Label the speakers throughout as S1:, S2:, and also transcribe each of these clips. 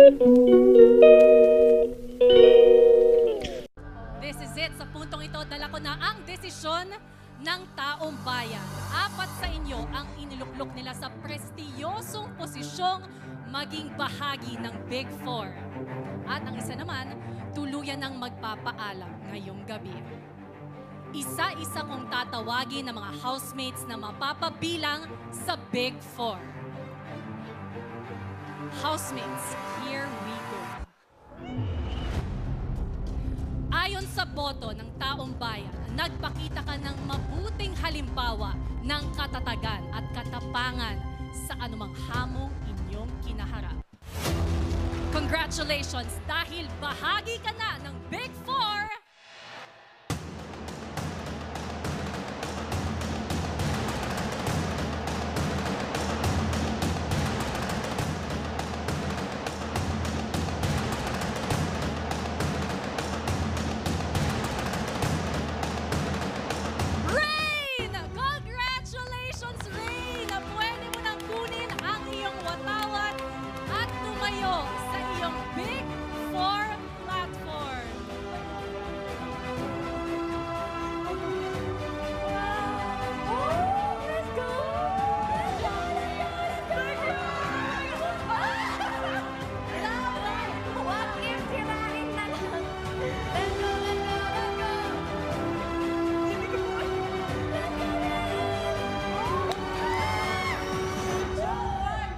S1: This is it. Sa puntong ito, dala ko na ang desisyon ng taong bayan. 4 sa inyo ang iniluklok nila sa prestiyosong posisyong maging bahagi ng Big Four. At ang isa naman, tuluyan ng magpapaalam ngayong gabi. Isa-isa kong tatawagin ng mga housemates na mapapabilang sa Big Four. Housemates, here we go. Ayon sa boto ng taong bayan, nagpakita ka ng mabuting halimbawa ng katatagan at katapangan sa anumang hamong inyong kinaharap. Congratulations dahil bahagi ka na ng Big Four! Rain! Congratulations, Rain! Pwede mo nang kunin ang iyong watawat at tumayo sa iyong Big Four platform. Let's go!
S2: What if sirain na lang? Let's go, let's go, let's go!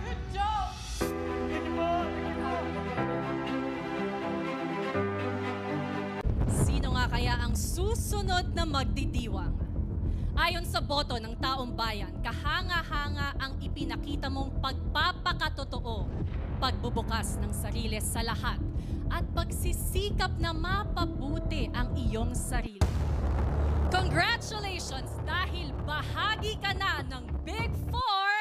S2: Good job!
S1: Sino nga kaya ang susunod na magdidiwang? Ayon sa boto ng taong bayan, kahanga-hanga ang ipinakita mong pagpapakatotoo, pagbubukas ng sarili sa lahat, at pagsisikap na mapabuti ang iyong sarili. Congratulations dahil bahagi ka na ng Big Four!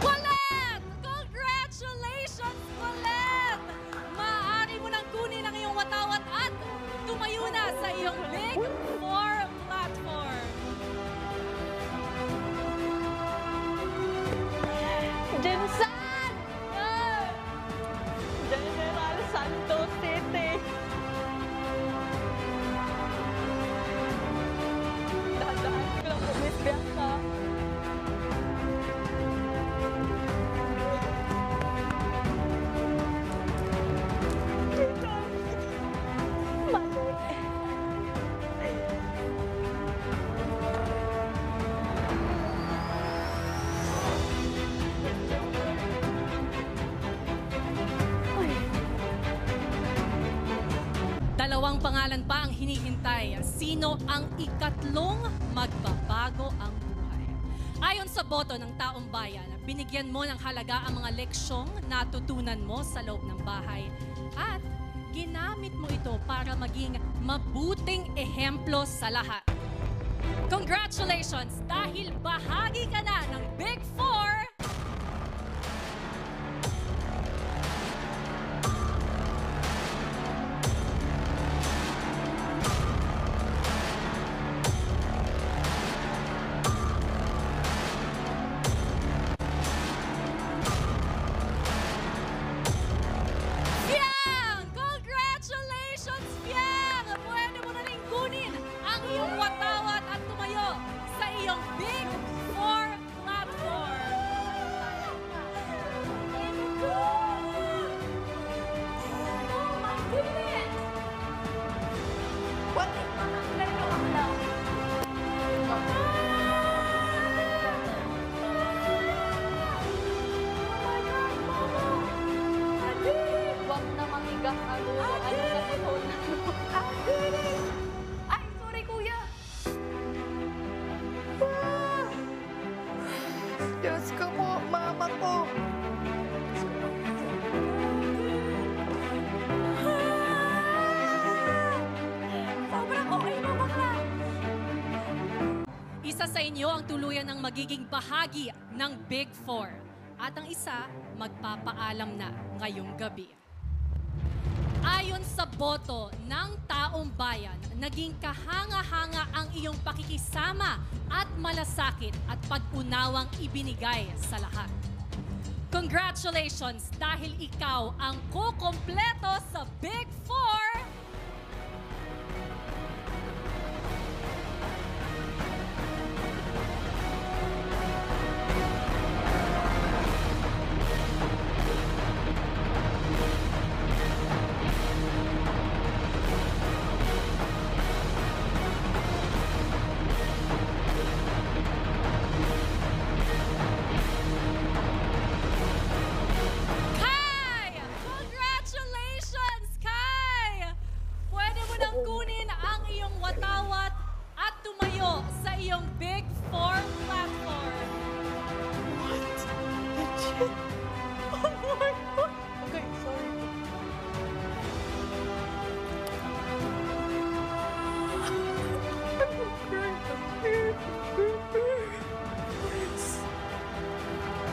S1: Colette! Congratulations, Colette! Maaari mo nang kunin ang iyong watawat at tumayo na sa iyong Big Four platform.
S2: Jensan! General Santos City. Dahan-dahan ko lang po, Miss Bianca. Mali.
S1: Dalawang pangalan pa ang hinihintay. Sino ang ikatlong magbabago ang buhay? Ayon sa boto ng taong bayan, binigyan mo ng halaga ang mga leksyong natutunan mo sa loob ng bahay at ginamit mo ito para maging mabuting ehemplo sa lahat. Congratulations dahil bahagi ka na ng Big Four! Fiang! Congratulations, Fiang! Pwede mo na rin kunin ang iyong watawat at tumayo sa iyong Big Four platform.
S2: Oh my goodness! What if mananggal ka lang lang? Huwag na mamigas ang ulo. Ano na ito? Ay, sorry kuya.
S3: Diyos ko po, mama ko.
S1: Isa sa inyo ang tuluyan ng magiging bahagi ng Big Four. At ang isa, magpapaalam na ngayong gabi. Ayon sa boto ng taong bayan, naging kahanga-hanga ang iyong pakikisama at malasakit at pag-unawang ibinigay sa lahat. Congratulations dahil ikaw ang kukumpleto sa Big Four! Kai! Congratulations, Kai! Pwede mo nang kunin ang iyong watawat at tumayo sa iyong Big Four platform.
S3: Legit? Oh my God! Okay, sorry.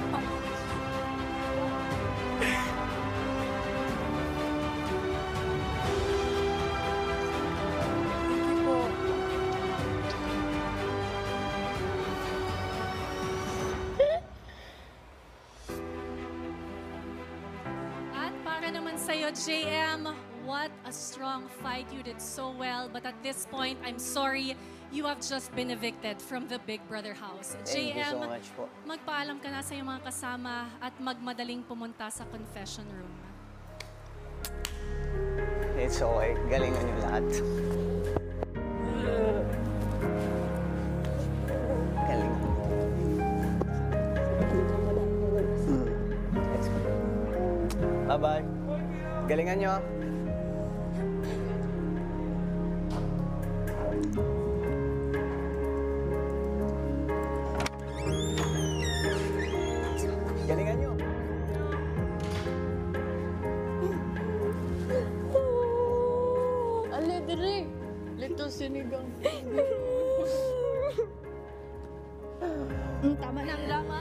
S3: I'm crying. Thank you po.
S1: At para naman sa'yo, JM, what a strong fight. You did so well. But at this point, I'm sorry, you have just been evicted from the Big Brother house.
S4: Thank you so
S1: JM,
S4: much po.
S1: magpaalam ka na sa iyong mga kasama at magmadaling pumunta sa confession room.
S4: It's okay. Galingan niyo lahat. Galing. Let's go. Bye-bye. Galingan niyo. Galingan niyo.
S3: Ale, dire. Lito sinigang.
S2: Tama na ang lama.